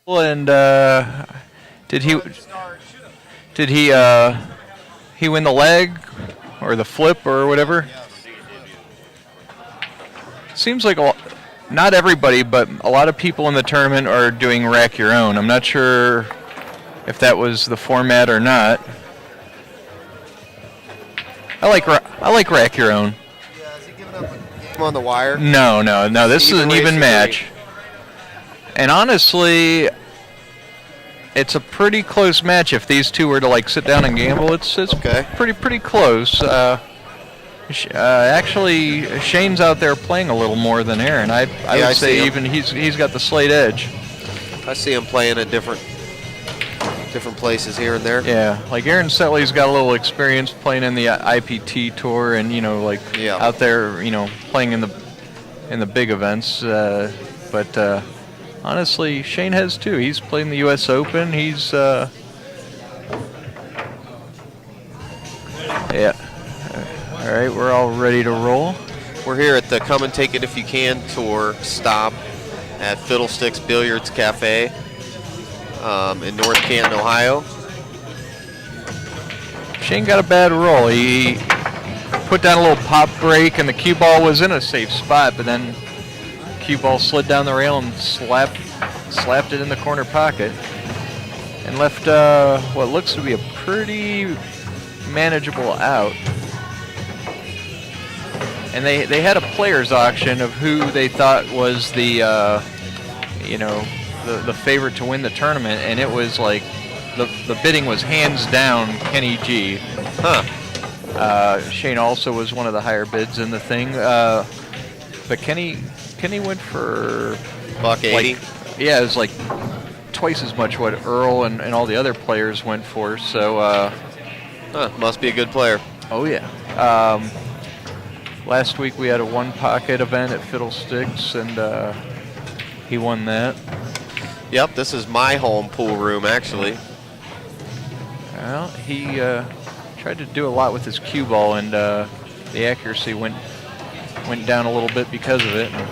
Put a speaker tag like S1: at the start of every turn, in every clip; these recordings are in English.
S1: And did he did he win the leg or the flip or whatever? Seems like not everybody, but a lot of people in the tournament are doing rack your own. I'm not sure if that was the format or not. I like rack your own.
S2: Yeah, is he giving up a game on the wire?
S1: No. This is an even match. And honestly, it's a pretty close match. If these two were to like sit down and gamble, it's
S2: okay.
S1: pretty close. Actually, Shane's out there playing a little more than Aaron. I would say even he's got the slight edge.
S2: I see him playing at different places here and there.
S1: Yeah, like Aaron Setley's got a little experience playing in the IPT tour, and out there, playing in the big events. But honestly, Shane has too. He's playing the U.S. Open. He's yeah. All right, we're all ready to roll.
S2: We're here at the Come and Take It If You Can tour stop at Fiddlesticks Billiards Cafe in North Canton, Ohio.
S1: Shane got a bad roll. He put down a little pop break, and the cue ball was in a safe spot, but then cue ball slid down the rail and slapped it in the corner pocket and left what looks to be a pretty manageable out. And they had a players auction of who they thought was the favorite to win the tournament, and it was like the bidding was hands down Kenny G. Shane also was one of the higher bids in the thing, but Kenny went for
S2: $1.80.
S1: Yeah, it was like twice as much what Earl and all the other players went for. So
S2: must be a good player.
S1: Oh yeah. Last week we had a one pocket event at Fiddlesticks, and he won that.
S2: Yep, this is my home pool room actually.
S1: Well, he tried to do a lot with his cue ball, and the accuracy went down a little bit because of it. And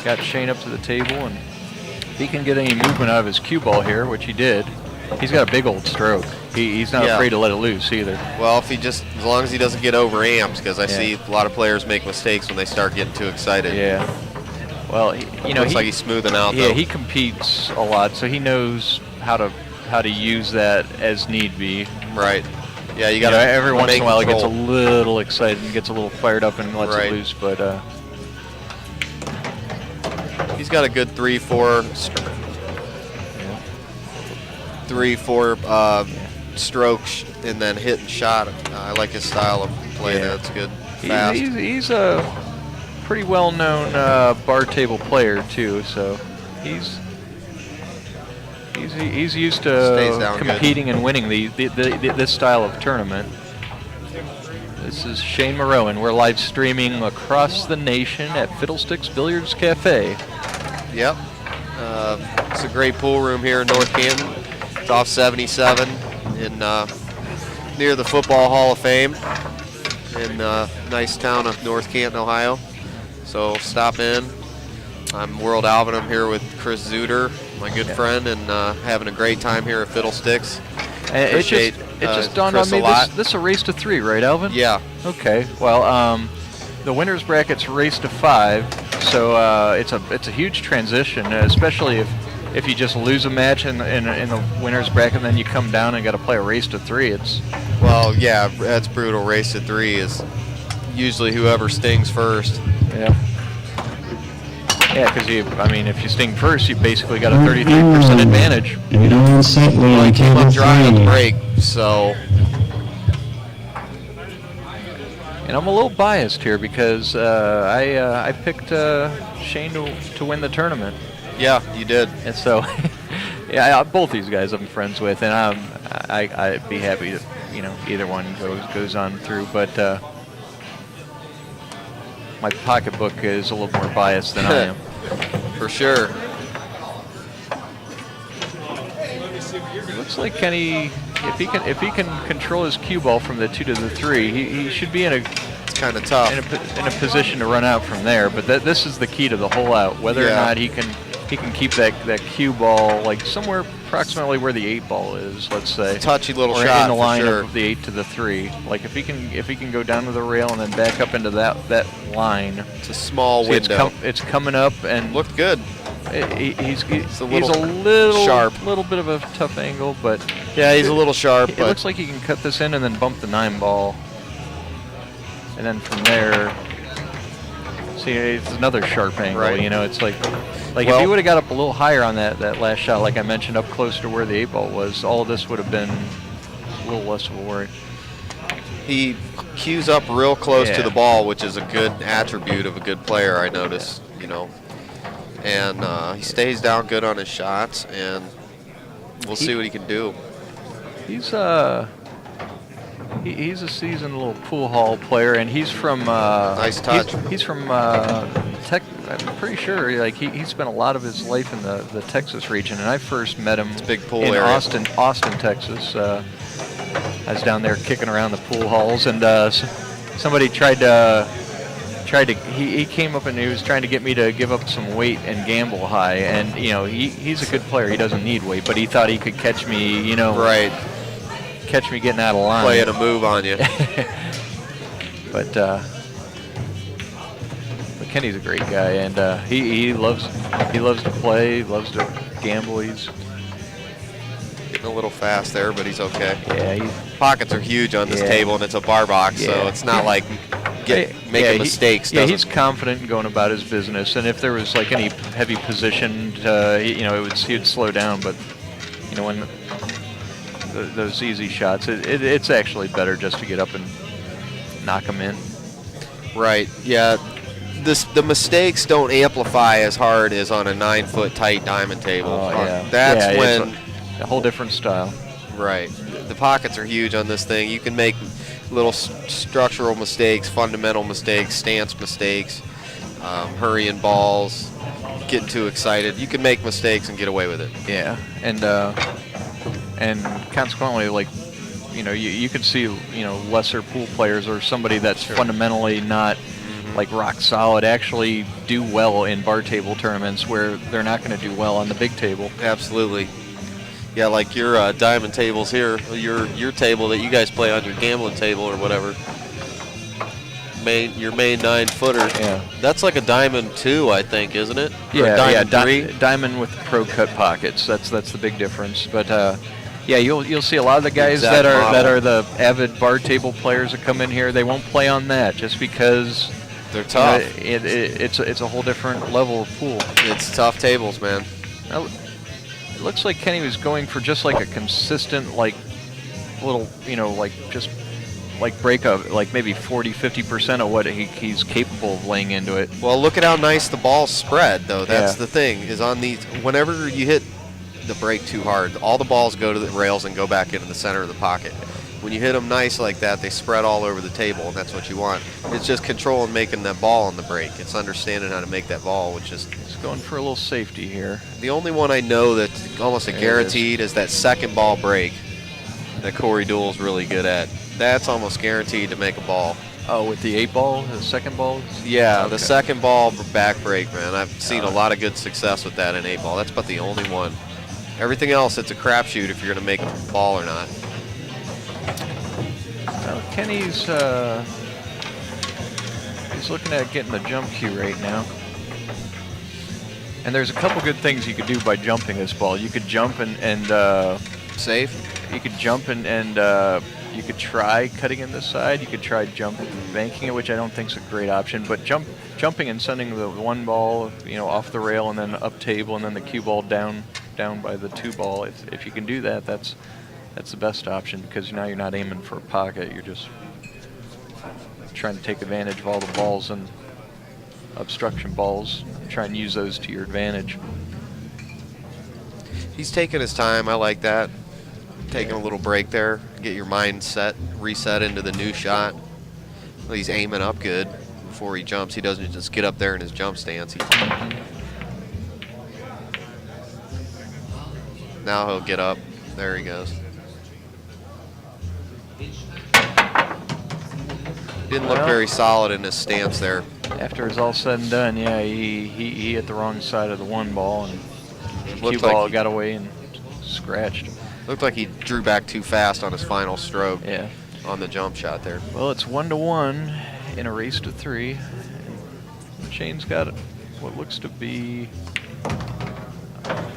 S1: got Shane up to the table, and if he can get any movement out of his cue ball here, which he did, he's got a big old stroke. He's not afraid to let it loose either.
S2: Well, as long as he doesn't get over amps, because I see a lot of players make mistakes when they start getting too excited.
S1: Yeah. Well,
S2: looks like he's smoothing out.
S1: Yeah,
S2: though.
S1: he competes a lot, so he knows how to use that as need be.
S2: Right. Yeah, you got to.
S1: Every once in a while, he gets a little excited and gets a little fired up and lets it loose, but.
S2: He's got a good 3-4 strokes and then hit and shot. I like his style of play. Yeah. That's good. Fast.
S1: He's a pretty well-known bar table player too, so he's used to competing and winning this style of tournament. This is Shane Morrow, and we're live streaming across the nation at Fiddlesticks Billiards Cafe.
S2: Yep. It's a great pool room here in North Canton. It's off 77 in near the Football Hall of Fame in nice town of North Canton, Ohio. So stop in. I'm World Alvin. I'm here with Chris Zuder, my good friend, and having a great time here at Fiddlesticks.
S1: It just dawned on me, this is a race to 3, right, Alvin?
S2: Yeah.
S1: Okay. Well, the winners bracket's race to 5, so it's a huge transition, especially if you just lose a match in the winners bracket, and then you come down and got to play a race to 3.
S2: Well, yeah, that's brutal. Race to 3 is usually whoever stings first.
S1: Yeah. Yeah, because if you sting first, you basically got a 33% advantage.
S2: Well, he came up dry on the break, so.
S1: And I'm a little biased here because I picked Shane to win the tournament.
S2: Yeah, you did.
S1: And so, yeah, both these guys I'm friends with, and I'd be happy to, either one goes on through, but. My pocketbook is a little more biased than I am.
S2: For sure.
S1: Looks like Kenny, if he can control his cue ball from the 2 to the 3, he should be
S2: it's kind of tough
S1: in a position to run out from there. But this is the key to the whole out, whether or not he can he can keep that cue ball like somewhere approximately where the 8 ball is, let's say.
S2: Touchy little
S1: or
S2: shot
S1: in the
S2: for
S1: line
S2: sure.
S1: of the 8 to the 3. Like if he can go down to the rail and then back up into that line.
S2: It's a small
S1: See,
S2: window.
S1: It's coming up and
S2: Looked good.
S1: He's a
S2: little
S1: little
S2: sharp.
S1: little bit of a tough angle, but
S2: Yeah, he's a little sharp.
S1: it
S2: But
S1: looks like he can cut this in and then bump the 9 ball, and then from there, see, it's another sharp angle.
S2: Right.
S1: You know, it's like
S2: Well,
S1: if he would have got up a little higher on that last shot, like I mentioned, up close to where the 8 ball was, all of this would have been a little less of a worry.
S2: he cues up real close to
S1: Yeah.
S2: the ball, which is a good attribute of a good player, I notice. You know, and he stays down good on his shots, and we'll see what he can do.
S1: He's he's a seasoned little pool hall player, and he's from
S2: Nice touch.
S1: He's from Tech. I'm pretty sure like he spent a lot of his life in the Texas region, and I first met him
S2: Big pool
S1: in
S2: area.
S1: Austin, Texas. I was down there kicking around the pool halls, and somebody he came up and he was trying to get me to give up some weight and gamble high, and you know he's a good player. He doesn't need weight, but he thought he could catch me, you know,
S2: Right.
S1: catch me getting out of line.
S2: Playing a move on you.
S1: But Kenny's a great guy, and he loves to play, loves to gamble. He's
S2: Getting a little fast there, but he's okay.
S1: yeah,
S2: Pockets are huge on this
S1: Yeah.
S2: table, and it's a bar box, so
S1: Yeah.
S2: it's not like making mistakes.
S1: Yeah,
S2: doesn't-
S1: he's confident in going about his business, and if there was like any heavy position, you know, he would slow down. But you know, when those easy shots, it's actually better just to get up and knock them in.
S2: Right. Yeah. The mistakes don't amplify as hard as on a 9-foot tight diamond table.
S1: Oh yeah,
S2: That's
S1: yeah,
S2: when.
S1: it's a whole different style.
S2: Right. The pockets are huge on this thing. You can make little structural mistakes, fundamental mistakes, stance mistakes, hurrying balls, getting too excited. You can make mistakes and get away with it.
S1: Yeah, and consequently, like, you know, you could see, you know, lesser pool players or somebody that's fundamentally not like rock solid actually do well in bar table tournaments where they're not going to do well on the big table.
S2: Absolutely. Yeah, like your diamond tables here, your table that you guys play on your gambling table or whatever. Your main 9-footer.
S1: Yeah.
S2: That's like a diamond 2, I think, isn't it? Or a
S1: Yeah,
S2: diamond
S1: yeah,
S2: 3.
S1: diamond with pro cut pockets. That's the big difference. But yeah, you'll see a lot of the guys
S2: Exact model.
S1: that are the avid bar table players that come in here. They won't play on that just because
S2: They're tough.
S1: It's a whole different level of pool.
S2: It's tough tables, man.
S1: Now, it looks like Kenny was going for just like a consistent, like little, you know, like just like break of like maybe 40-50% of what he's capable of laying into it.
S2: Well, look at how nice the ball's spread, though. That's
S1: Yeah.
S2: the thing, is on these, whenever you hit the break too hard, all the balls go to the rails and go back into the center of the pocket. When you hit them nice like that, they spread all over the table, and that's what you want. It's just controlling making that ball on the break. It's understanding how to make that ball, which is
S1: He's going for a little safety here.
S2: the only one I know that's almost a
S1: There it
S2: guaranteed is that second ball break that Corey Doole's really good at. That's almost guaranteed to make a ball.
S1: Oh, with the 8 ball, the second ball?
S2: Yeah,
S1: Okay.
S2: the second ball back break, man. I've seen a lot of good success with that in 8 ball. That's about the only one. Everything else, it's a crapshoot if you're going to make a ball or not.
S1: Well, Kenny's he's looking at getting the jump cue right now. And there's a couple good things you could do by jumping this ball. You could jump and
S2: Safe?
S1: you could jump and you could try cutting in this side. You could try banking it, which I don't think is a great option. But jumping and sending the 1 ball, you know, off the rail and then up table and then the cue ball down by the 2 ball. If you can do that, that's the best option, because now you're not aiming for a pocket. You're just trying to take advantage of all the balls and obstruction balls. Try and use those to your advantage.
S2: He's taking his time. I like that. Taking a little break there. Get your mind reset into the new shot. Well, he's aiming up good before he jumps. He doesn't just get up there in his jump stance. Now he'll get up. There he goes. Didn't look
S1: Well,
S2: very solid in his stance there.
S1: After it's all said and done, yeah, he hit the wrong side of the one ball, and the cue
S2: Looked like
S1: ball
S2: he-
S1: got away and scratched.
S2: Looked like he drew back too fast on his final stroke
S1: Yeah.
S2: on the jump shot there.
S1: Well, it's 1-1 in a race to 3. Shane's got what looks to be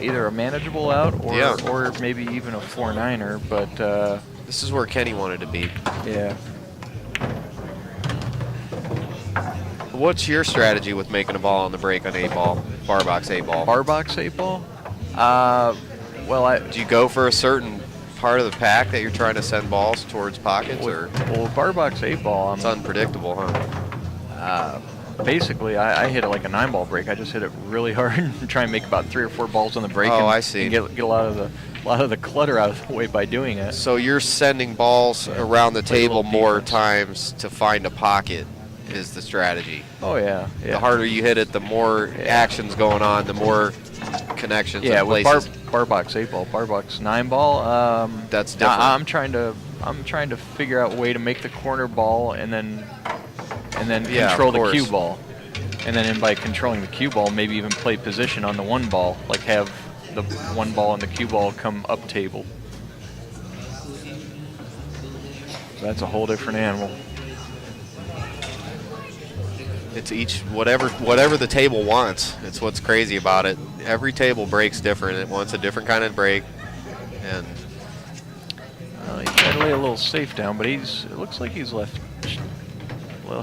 S1: either a manageable out or maybe even a 4-9er, but
S2: this is where Kenny wanted to be.
S1: yeah.
S2: What's your strategy with making a ball on the break on 8-ball, bar box 8-ball?
S1: Bar box 8-ball? Well,
S2: Do you go for a certain part of the pack that you're trying to send balls towards pockets, or
S1: bar box 8-ball,
S2: it's unpredictable, huh?
S1: basically, I hit it like a 9-ball break. I just hit it really hard and try and make about 3 or 4 balls on the break.
S2: Oh,
S1: and,
S2: I see.
S1: And get a lot of the clutter out of the way by doing it.
S2: So you're sending balls around the
S1: Like a
S2: table
S1: little
S2: more
S1: defense.
S2: times to find a pocket is the strategy.
S1: Oh yeah, yeah.
S2: The harder you hit it, the more action's going on, the more connections.
S1: Yeah,
S2: and
S1: with
S2: places.
S1: bar box 8-ball, bar box 9-ball.
S2: That's different.
S1: I'm trying to figure out a way to make the corner ball and then
S2: Yeah,
S1: control
S2: of
S1: the
S2: course.
S1: cue ball, and then by controlling the cue ball, maybe even play position on the one ball, like have the one ball and the cue ball come up table. That's a whole different animal.
S2: It's each whatever the table wants. It's what's crazy about it. Every table breaks different. It wants a different kind of break, and
S1: He tried to lay a little safe down, but it looks like he's left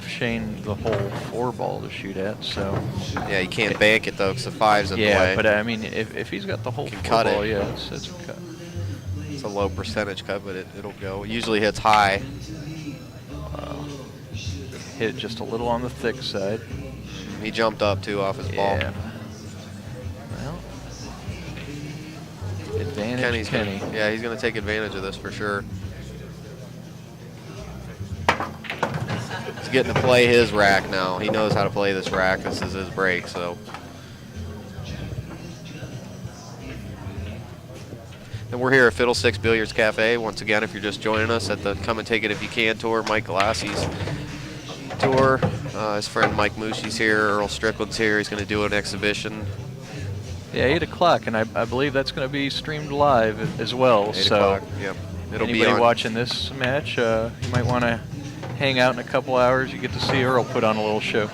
S1: Shane the whole 4-ball to shoot at. So
S2: yeah, you can't bank it though because the 5's in the way.
S1: yeah, but I mean, if he's got the whole
S2: Can cut
S1: 4-ball,
S2: it.
S1: yeah, it's a cut.
S2: It's a low percentage cut, but it'll go. It usually hits high.
S1: Hit just a little on the thick side.
S2: He jumped up too off his ball.
S1: Yeah. Well, advantage Kenny.
S2: He's gonna take advantage of this for sure. He's getting to play his rack now. He knows how to play this rack. This is his break, so. And we're here at Fiddlesticks Billiards Cafe. Once again, if you're just joining us at the Come and Take It If You Can tour, Mike Galassi's tour. His friend Mike Mushi's here. Earl Strickland's here. He's going to do an exhibition.
S1: Yeah, 8 o'clock, and I believe that's going to be streamed live as well.
S2: 8
S1: so
S2: o'clock. Yep. It'll
S1: anybody
S2: be on.
S1: watching this match, you might want to hang out in a couple hours. You get to see Earl put on a little show.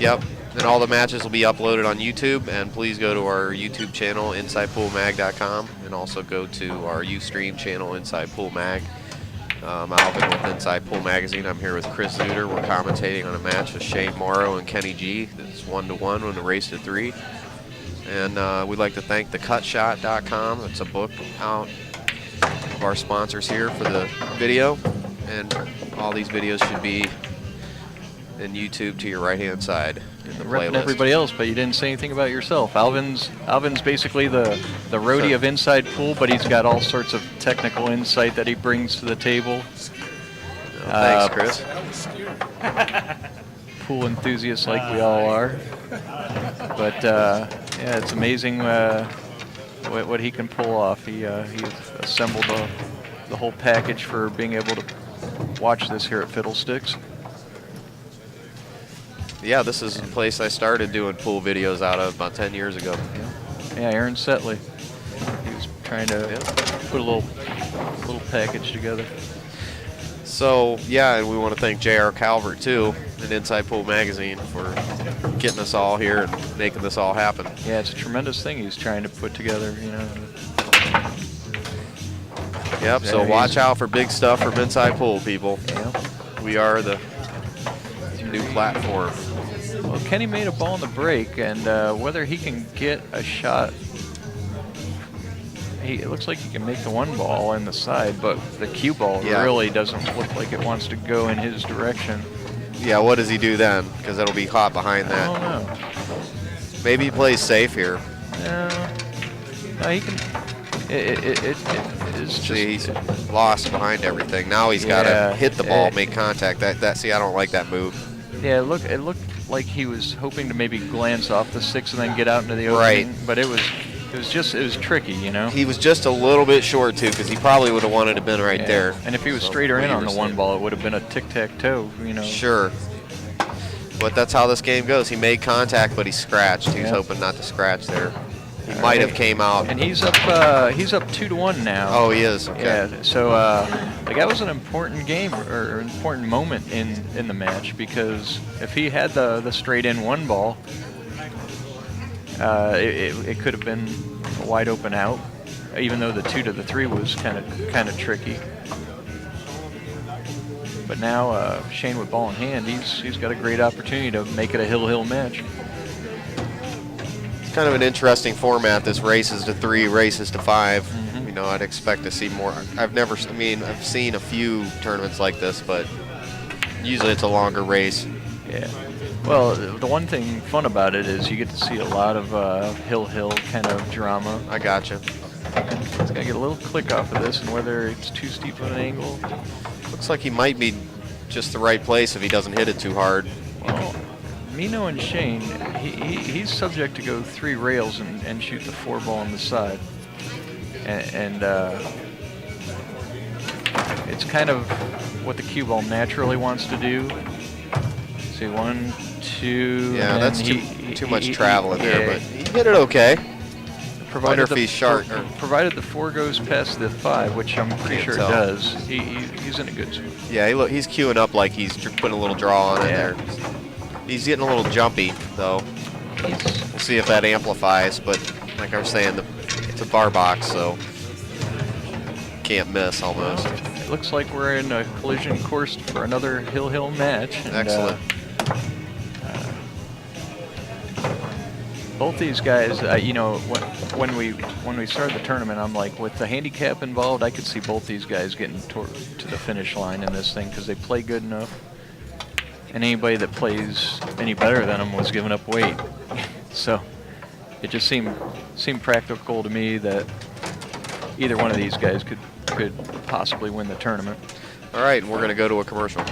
S2: Yep. And all the matches will be uploaded on YouTube. And please go to our YouTube channel, InsidePoolMag.com, and also go to our Ustream channel, Inside Pool Mag. Alvin with Inside Pool Magazine. I'm here with Chris Zuter. We're commentating on a match with Shane Morrow and Kenny G. It's 1-1 when the race to 3. And we'd like to thank thecutshot.com. It's a book out of our sponsors here for the video. And all these videos should be in YouTube to your right-hand side in the
S1: Repping
S2: playlist.
S1: everybody else, but you didn't say anything about yourself. Alvin's basically the roadie of Inside Pool, but he's got all sorts of technical insight that he brings to the table.
S2: Thanks, Chris.
S1: Pool enthusiasts like we all are. But yeah, it's amazing what he can pull off. He's assembled the whole package for being able to watch this here at Fiddlesticks.
S2: Yeah, this is the place I started doing pool videos out of about 10 years ago.
S1: Yeah, Aaron Setley. He was trying to put a little package together.
S2: So, yeah, and we want to thank J.R. Calvert, too, and Inside Pool Magazine for getting us all here and making this all happen.
S1: Yeah, it's a tremendous thing he's trying to put together, you know.
S2: Yep, so
S1: Yeah,
S2: watch out for big stuff from Inside Pool, people.
S1: Yeah.
S2: We are the new platform.
S1: Well, Kenny made a ball in the break, and whether he can get a shot, it looks like he can make the one ball in the side, but the cue ball really doesn't look like it wants to go in his direction.
S2: Yeah, what does he do then? Because it'll be hot behind
S1: I don't
S2: that.
S1: know.
S2: Maybe he plays safe here.
S1: No, he can. It is just.
S2: See, he's lost behind everything. Now he's got to hit the ball, make contact. See, I don't like that move.
S1: Yeah, it looked like he was hoping to maybe glance off the 6 and then get out into the open.
S2: Right.
S1: But it was tricky, you know.
S2: He was just a little bit short too, because he probably would have wanted to have been right there.
S1: And if he was
S2: So,
S1: straighter in
S2: what
S1: on
S2: you
S1: the
S2: were
S1: one
S2: saying.
S1: ball, it would have been a tic-tac-toe, you know.
S2: Sure. But that's how this game goes. He made contact, but he scratched. He was
S1: Yeah.
S2: hoping not to scratch there. He
S1: All
S2: might
S1: right.
S2: have came out.
S1: And he's up 2-1 now.
S2: Oh, he is. Okay.
S1: Yeah, so like that was an important game or an important moment in the match, because if he had the straight in one ball, it could have been a wide open out, even though the 2 to the 3 was kind of tricky. But now Shane with ball in hand, he's got a great opportunity to make it a hill match.
S2: It's kind of an interesting format. This races to 3, races to 5. You know, I'd expect to see more. I've seen a few tournaments like this, but usually it's a longer race.
S1: Yeah. Well, the one thing fun about it is you get to see a lot of hill kind of drama.
S2: I gotcha.
S1: It's got to get a little click off of this, and whether it's too steep of an angle.
S2: Looks like he might be just the right place if he doesn't hit it too hard.
S1: Well, me knowing Shane, he's subject to go 3 rails and shoot the 4 ball on the side. And it's kind of what the cue ball naturally wants to do. See, 1, 2.
S2: Yeah, that's too much travel in there, but he hit it okay. Wonder if he's sharp.
S1: Provided the 4 goes past the 5, which I'm pretty sure it does, he's in a good spot.
S2: Yeah, he's queuing up like he's putting a little draw on it there. He's getting a little jumpy, though. We'll see if that amplifies, but like I was saying, it's a bar box, so can't miss almost.
S1: It looks like we're in a collision course for another hill match. And,
S2: excellent.
S1: Both these guys, you know, when we started the tournament, I'm like, with the handicap involved, I could see both these guys getting to the finish line in this thing, because they play good enough. And anybody that plays any better than them was giving up weight. So it just seemed practical to me that either one of these guys could possibly win the tournament.
S2: All right, and we're going to go to a commercial.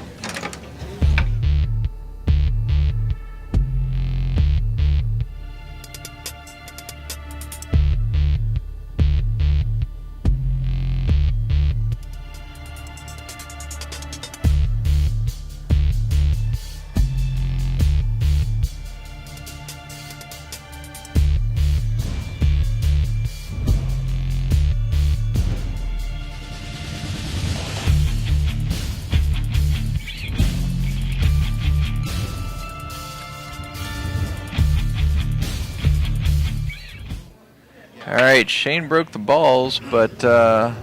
S1: All right, Shane broke the balls, but got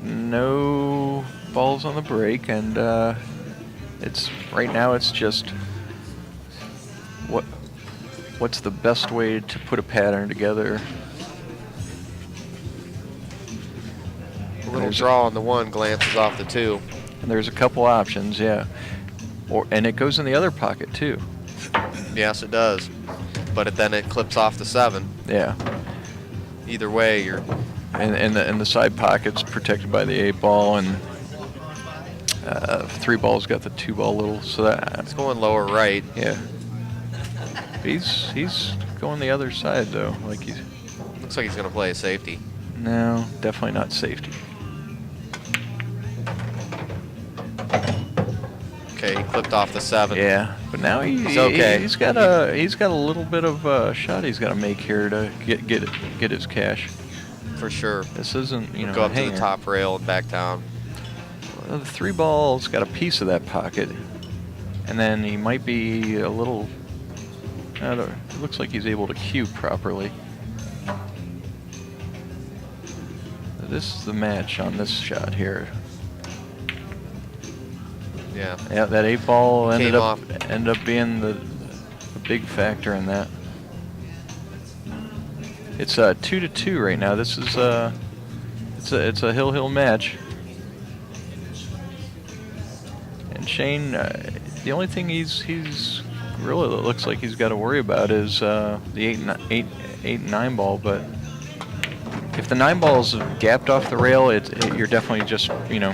S1: no balls on the break, and right now it's just what's the best way to put a pattern together.
S2: A little draw on the 1, glances off the 2.
S1: And there's a couple options, yeah. And it goes in the other pocket too.
S2: Yes, it does. But then it clips off the 7.
S1: Yeah.
S2: Either way, you're.
S1: And the side pocket's protected by the 8 ball, and 3 ball's got the 2 ball little, so that.
S2: It's going lower right.
S1: Yeah. He's going the other side though, like he's.
S2: Looks like he's going to play a safety.
S1: No, definitely not safety.
S2: Okay, he clipped off the 7.
S1: Yeah, but now
S2: he's okay.
S1: He's got a little bit of a shot he's got to make here to get his cash.
S2: For sure.
S1: This isn't, you know,
S2: go up
S1: a
S2: to
S1: hanger.
S2: the top rail and back down.
S1: Well, the 3 ball's got a piece of that pocket, and then he might be a little. It looks like he's able to cue properly. This is the match on this shot here.
S2: Yeah.
S1: Yeah, that 8 ball ended up
S2: off.
S1: being the big factor in that. It's 2-2 right now. This is it's a hill match. And Shane, the only thing he's really looks like he's got to worry about is the 8 and 9 ball. But if the 9 ball's gapped off the rail, you're definitely just, you know,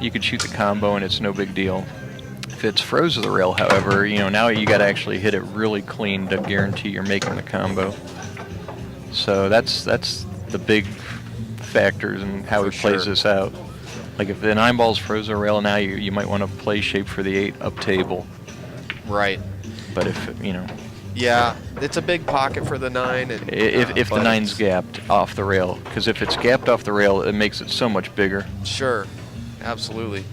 S1: you could shoot the combo and it's no big deal. If it's froze to the rail, however, you know, now you got to actually hit it really clean to guarantee you're making the combo. So that's the big factors in how he plays this out. like if the 9 ball's frozen rail now, you might want to play shape for the 8 up table.
S2: Right.
S1: But if, you know.
S2: Yeah, it's a big pocket for the 9. And,
S1: if the 9's gapped off the rail. Because if it's gapped off the rail, it makes it so much bigger.
S2: Sure, absolutely.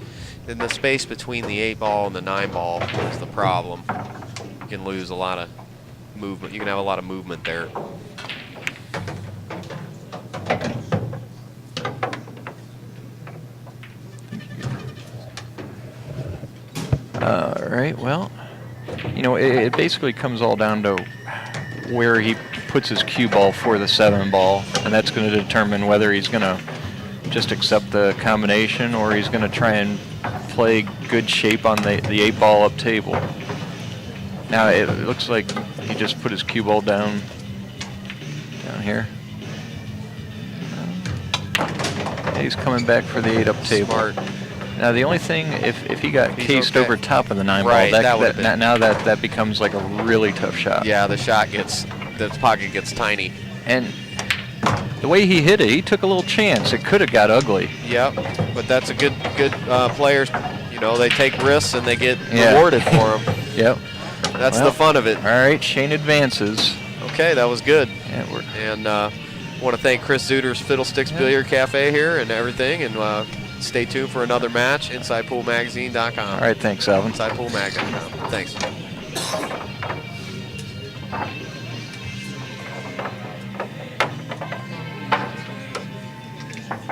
S2: And the space between the 8 ball and the 9 ball is the problem. You can lose a lot of movement. You can have a lot of movement there.
S1: All right, well, you know, it basically comes all down to where he puts his cue ball for the 7 ball, and that's going to determine whether he's going to just accept the combination or he's going to try and play good shape on the 8 ball up table. Now it looks like he just put his cue ball down here. He's coming back for the 8 up table.
S2: Smart.
S1: Now the only thing, if he got cased
S2: okay.
S1: over top of the 9
S2: Right,
S1: ball,
S2: that
S1: that becomes like a really tough shot.
S2: Yeah, the pocket gets tiny.
S1: And the way he hit it, he took a little chance. It could have got ugly.
S2: Yep, but that's a good players. You know, they take risks and they get rewarded for them.
S1: Yep.
S2: That's the fun of it.
S1: All right, Shane advances.
S2: Okay, that was good.
S1: Yeah,
S2: and want to thank Chris Zuter's Fiddlesticks Billiard Cafe here and everything. And stay tuned for another match. InsidePoolMagazine.com.
S1: All right, thanks, Alvin.
S2: InsidePoolMag.com. Thanks.